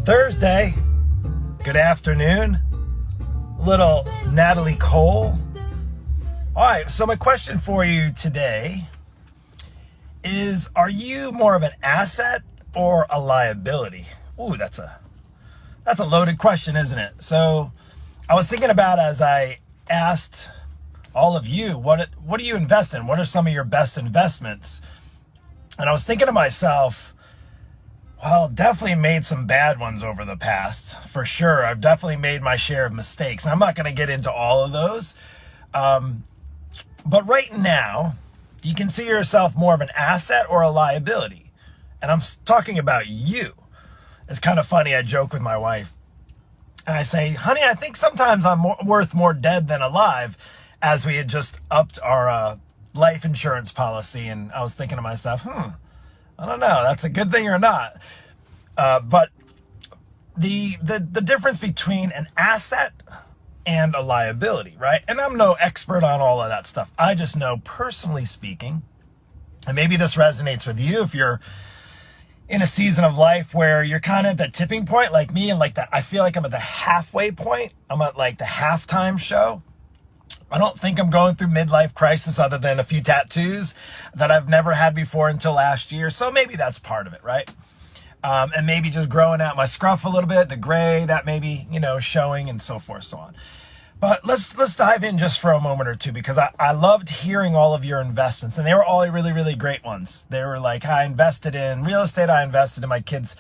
Thursday. Good afternoon. Little Natalie Cole. All right, so my question for you today is, are you more of an asset or a liability? Ooh, that's a loaded question, isn't it? So I was thinking about, as I asked all of you, what do you invest in? What are some of your best investments? And I was thinking to myself, well, definitely made some bad ones over the past, for sure. I've definitely made my share of mistakes. I'm not going to get into all of those. But right now, do you consider yourself more of an asset or a liability? And I'm talking about you. It's kind of funny. I joke with my wife and I say, honey, I think sometimes I'm worth more dead than alive, as we had just upped our life insurance policy. And I was thinking to myself, I don't know, that's a good thing or not. But the difference between an asset and a liability, right? And I'm no expert on all of that stuff. I just know, personally speaking, and maybe this resonates with you if you're in a season of life where you're kind of at that tipping point like me, and like that, I feel like I'm at the halfway point. I'm at like the halftime show. I don't think I'm going through midlife crisis, other than a few tattoos that I've never had before until last year. So maybe that's part of it, right? And maybe just growing out my scruff a little bit, the gray that maybe, showing, and so forth, so on. But let's dive in just for a moment or two, because I loved hearing all of your investments, and they were all really, really great ones. They were like, I invested in real estate. I invested in my kids'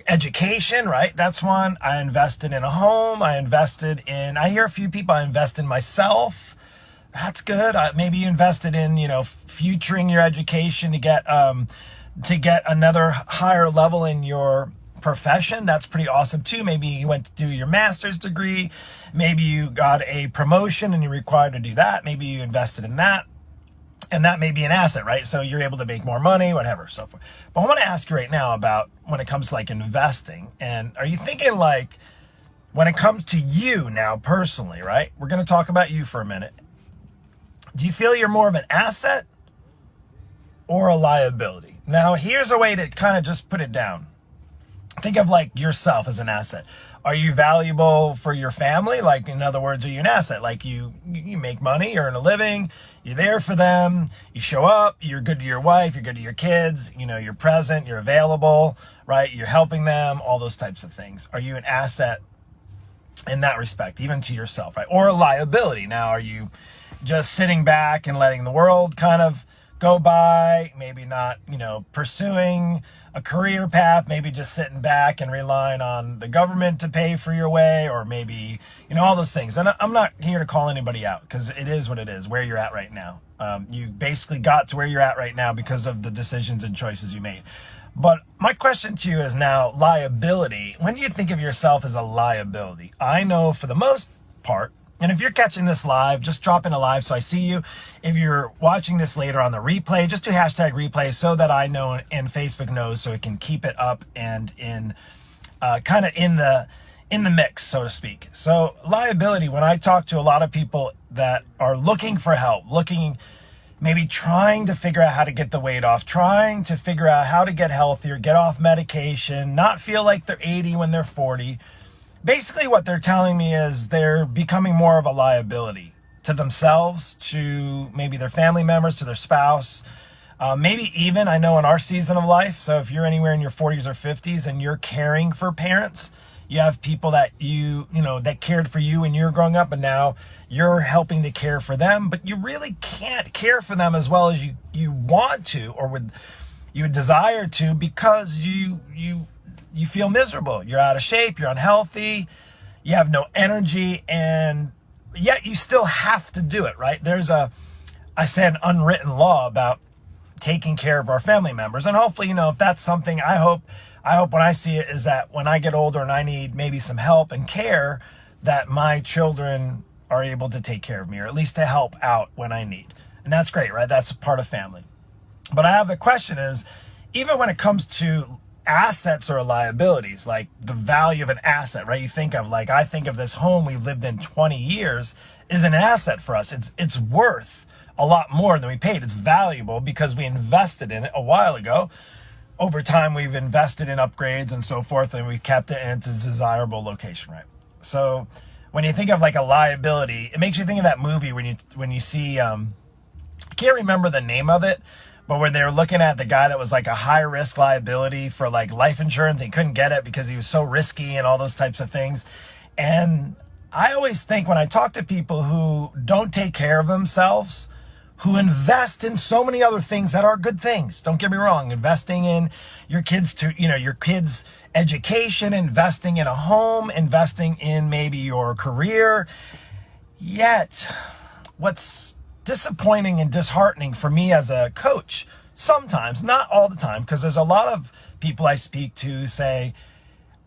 education, right? That's one. I invested in a home. I hear a few people, I invest in myself. That's good. Maybe you invested in, futuring your education to get another higher level in your profession. That's pretty awesome too. Maybe you went to do your master's degree. Maybe you got a promotion and you're required to do that. Maybe you invested in that. And that may be an asset, right? So you're able to make more money, whatever, so forth. But I want to ask you right now about when it comes to like investing. And are you thinking like, when it comes to you now personally, right? We're going to talk about you for a minute. Do you feel you're more of an asset or a liability? Now, here's a way to kind of just put it down. Think of like yourself as an asset. Are you valuable for your family? Like, in other words, are you an asset? Like you make money, you earn a living, you're there for them, you show up, you're good to your wife, you're good to your kids, you're present, you're available, right? You're helping them, all those types of things. Are you an asset in that respect, even to yourself, right? Or a liability? Now, are you just sitting back and letting the world kind of go by, maybe not, pursuing a career path, maybe just sitting back and relying on the government to pay for your way, or maybe, all those things. And I'm not here to call anybody out, because it is what it is, where you're at right now. You basically got to where you're at right now because of the decisions and choices you made. But my question to you is now, liability. When do you think of yourself as a liability? I know for the most part, and if you're catching this live, just drop in a live so I see you. If you're watching this later on the replay, just do hashtag replay so that I know and Facebook knows, so it can keep it up and in kind of in the mix, so to speak. So liability, when I talk to a lot of people that are looking for help, maybe trying to figure out how to get the weight off, trying to figure out how to get healthier, get off medication, not feel like they're 80 when they're 40. Basically, what they're telling me is they're becoming more of a liability to themselves, to maybe their family members, to their spouse, maybe even, I know in our season of life, so if you're anywhere in your 40s or 50s and you're caring for parents, you have people that that cared for you when you were growing up, and now you're helping to care for them, but you really can't care for them as well as you want to, or you desire to, because you feel miserable, you're out of shape, you're unhealthy, you have no energy, and yet you still have to do it, right? There's an unwritten law about taking care of our family members. And hopefully, if that's something, I hope when I see it is that when I get older and I need maybe some help and care, that my children are able to take care of me, or at least to help out when I need. And that's great, right? That's a part of family. But I have the question is, even when it comes to assets or liabilities, like the value of an asset, right? I think of this home we've lived in 20 years is an asset for us. It's worth a lot more than we paid. It's valuable because we invested in it a while ago. over time we've invested in upgrades and so forth, and we've kept it in its desirable location, right? So when you think of like a liability, it makes you think of that movie when you see I can't remember the name of it, but when they were looking at the guy that was like a high risk liability for like life insurance, he couldn't get it because he was so risky and all those types of things. And I always think when I talk to people who don't take care of themselves, who invest in so many other things that are good things. Don't get me wrong. Investing in your kids your kids' education, investing in a home, investing in maybe your career. Yet, what's disappointing and disheartening for me as a coach, sometimes, not all the time, because there's a lot of people I speak to say,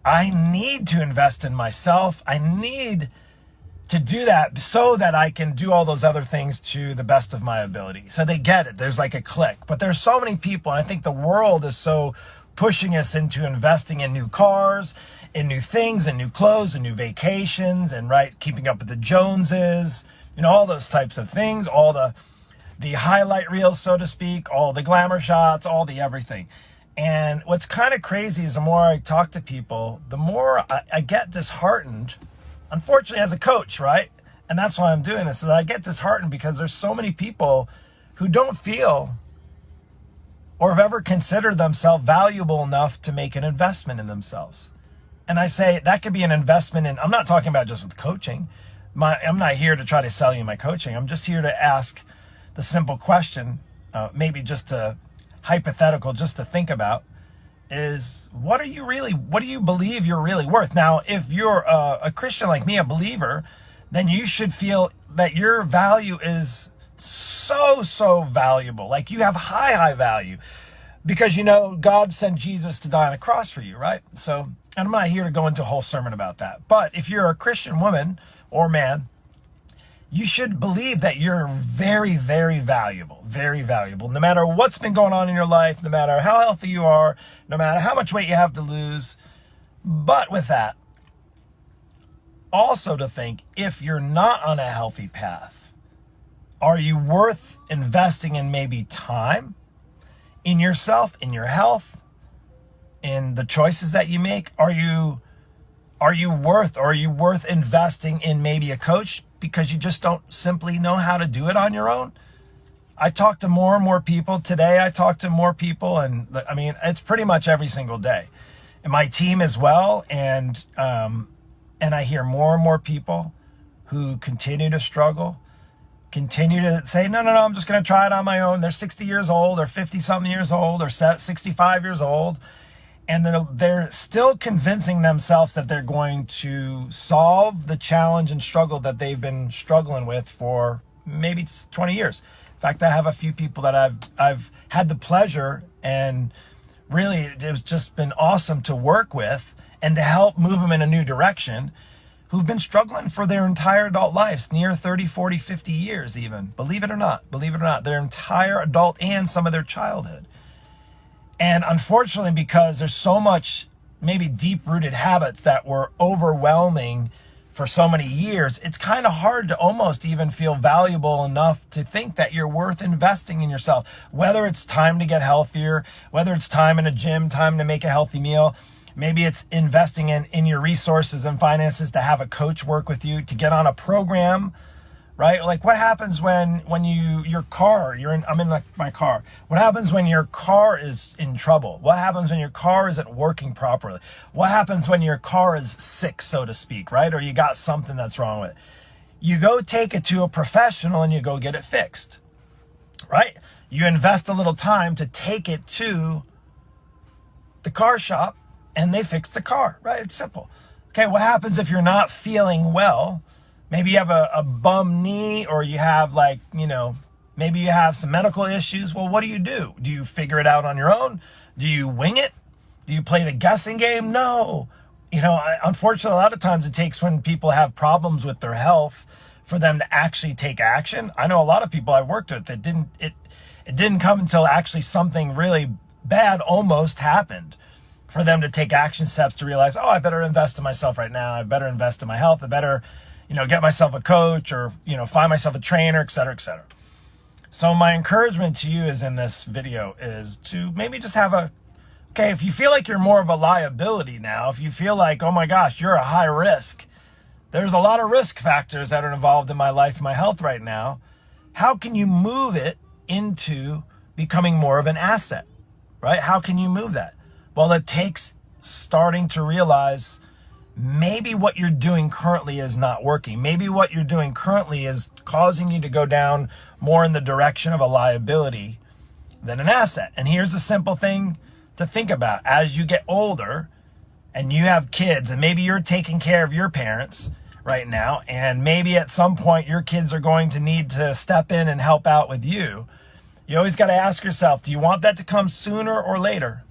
I need to invest in myself. I need to do that so that I can do all those other things to the best of my ability. So they get it. There's like a click. But there's so many people, and I think the world is so pushing us into investing in new cars, in new things, in new clothes, in new vacations, and keeping up with the Joneses, all those types of things, all the highlight reels, so to speak, all the glamour shots, all the everything. And what's kind of crazy is the more I talk to people, the more I get disheartened, unfortunately, as a coach, right? And that's why I'm doing this, is I get disheartened because there's so many people who don't feel or have ever considered themselves valuable enough to make an investment in themselves. And I say that could be an investment in, I'm not talking about just with coaching. I'm not here to try to sell you my coaching. I'm just here to ask the simple question, maybe just a hypothetical, just to think about, is what do you believe you're really worth? Now, if you're a Christian like me, a believer, then you should feel that your value is so valuable. Like you have high value because God sent Jesus to die on a cross for you, right? So, and I'm not here to go into a whole sermon about that. But if you're a Christian woman or man, you should believe that you're very valuable, no matter what's been going on in your life, no matter how healthy you are, no matter how much weight you have to lose. But with that, also to think, if you're not on a healthy path, are you worth investing in maybe time, in yourself, in your health, in the choices that you make? Are you worth investing in maybe a coach because you just don't simply know how to do it on your own? I talk to more and more people today. I talk to more people, and I mean, it's pretty much every single day. And my team as well, and I hear more and more people who continue to struggle, continue to say, no, I'm just going to try it on my own. They're 60 years old, they're 50-something years old, they're 65 years old, and they're still convincing themselves that they're going to solve the challenge and struggle that they've been struggling with for maybe 20 years. In fact, I have a few people that I've had the pleasure, and really it's just been awesome to work with and to help move them in a new direction, who've been struggling for their entire adult lives, near 30, 40, 50 years even. Believe it or not, their entire adult and some of their childhood. And unfortunately, because there's so much maybe deep-rooted habits that were overwhelming for so many years, it's kind of hard to almost even feel valuable enough to think that you're worth investing in yourself. Whether it's time to get healthier, whether it's time in a gym, time to make a healthy meal, maybe it's investing in your resources and finances to have a coach work with you, to get on a program, right? Like what happens when your car, I'm in my car. What happens when your car is in trouble? What happens when your car isn't working properly? What happens when your car is sick, so to speak, right? Or you got something that's wrong with it. You go take it to a professional and you go get it fixed, right? You invest a little time to take it to the car shop and they fix the car, right? It's simple. Okay, what happens if you're not feeling well? Maybe you have a bum knee, or you have maybe you have some medical issues. Well, what do? Do you figure it out on your own? Do you wing it? Do you play the guessing game? No. Unfortunately, a lot of times it takes when people have problems with their health for them to actually take action. I know a lot of people I worked with that it didn't come until actually something really bad almost happened for them to take action steps to realize, I better invest in myself right now. I better invest in my health. I better get myself a coach, or, find myself a trainer, et cetera, et cetera. So my encouragement to you is in this video is to maybe just have a Okay, if you feel like you're more of a liability now, if you feel like, oh my gosh, you're a high risk, there's a lot of risk factors that are involved in my life, my health right now. How can you move it into becoming more of an asset, right? How can you move that? Well, it takes starting to realize maybe what you're doing currently is not working. Maybe what you're doing currently is causing you to go down more in the direction of a liability than an asset. And here's a simple thing to think about. As you get older and you have kids, and maybe you're taking care of your parents right now, and maybe at some point your kids are going to need to step in and help out with you. You always got to ask yourself, do you want that to come sooner or later?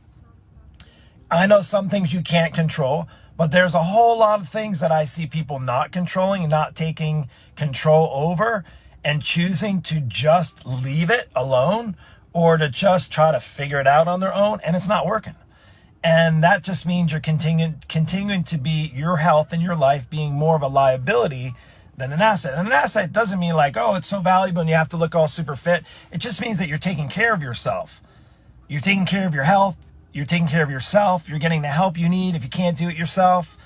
I know some things you can't control, but there's a whole lot of things that I see people not controlling and not taking control over, and choosing to just leave it alone or to just try to figure it out on their own, and it's not working. And that just means you're continuing to be your health and your life being more of a liability than an asset. And an asset doesn't mean like, oh, it's so valuable and you have to look all super fit. It just means that you're taking care of yourself. You're taking care of your health. You're taking care of yourself. You're getting the help you need if you can't do it yourself.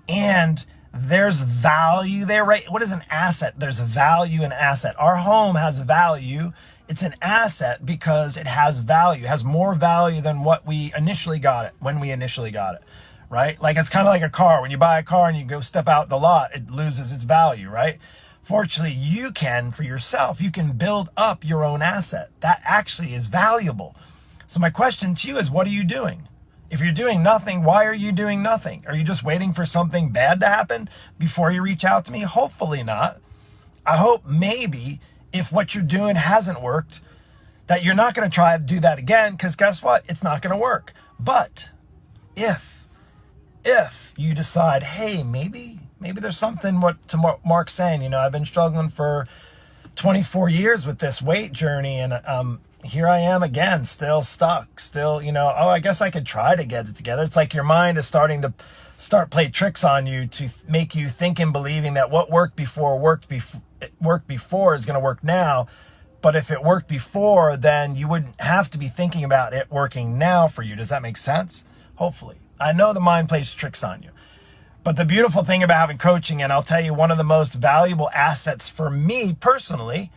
And there's value there, right? What is an asset? There's value in asset. Our home has value. It's an asset because it has value. It has more value than what we initially got it, when we initially got it, right? Like it's kind of like a car. When you buy a car and you go step out the lot, it loses its value, right? Fortunately, you can, for yourself, you can build up your own asset. That actually is valuable. So my question to you is, what are you doing? If you're doing nothing, why are you doing nothing? Are you just waiting for something bad to happen before you reach out to me? Hopefully not. I hope maybe if what you're doing hasn't worked, that you're not going to try to do that again, because guess what? It's not going to work. But if you decide, hey, maybe there's something what to Mark's saying, you know, I've been struggling for 24 years with this weight journey, and here I am again, still stuck, still, you know, oh, I guess I could try to get it together. It's like your mind is starting to play tricks on you to make you think and believing that what worked before is going to work now. But if it worked before, then you wouldn't have to be thinking about it working now for you. Does that make sense? Hopefully. I know the mind plays tricks on you. But the beautiful thing about having coaching, and I'll tell you, one of the most valuable assets for me personally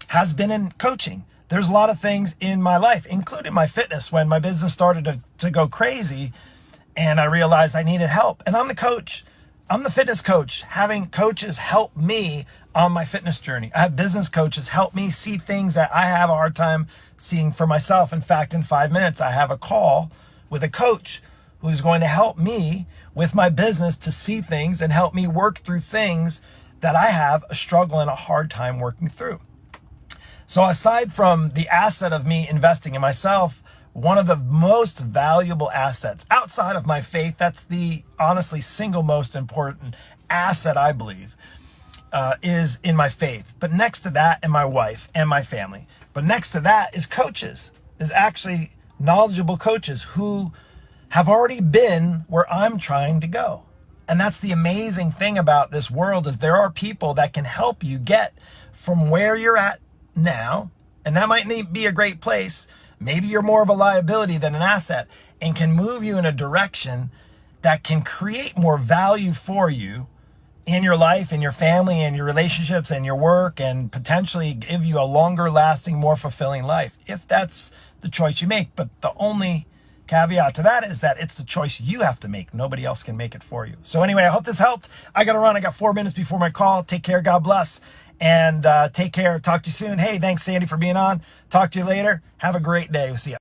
has been in coaching. There's a lot of things in my life, including my fitness, when my business started to go crazy and I realized I needed help. And I'm the coach. I'm the fitness coach. Having coaches help me on my fitness journey. I have business coaches help me see things that I have a hard time seeing for myself. In fact, in 5 minutes, I have a call with a coach who's going to help me with my business to see things and help me work through things that I have a struggle and a hard time working through. So aside from the asset of me investing in myself, one of the most valuable assets outside of my faith, that's the honestly single most important asset I believe, is in my faith. But next to that, and my wife and my family. But next to that is coaches, is actually knowledgeable coaches who have already been where I'm trying to go. And that's the amazing thing about this world, is there are people that can help you get from where you're at now, and that might be a great place. Maybe you're more of a liability than an asset, and can move you in a direction that can create more value for you in your life, in your family, in your relationships, and your work, and potentially give you a longer lasting, more fulfilling life, if that's the choice you make. But the only caveat to that is that it's the choice you have to make. Nobody else can make it for you. So anyway, I hope this helped. I got to run. I got 4 minutes before my call. Take care. God bless. And take care. Talk to you soon. Hey, thanks, Sandy, for being on. Talk to you later. Have a great day. We'll see you.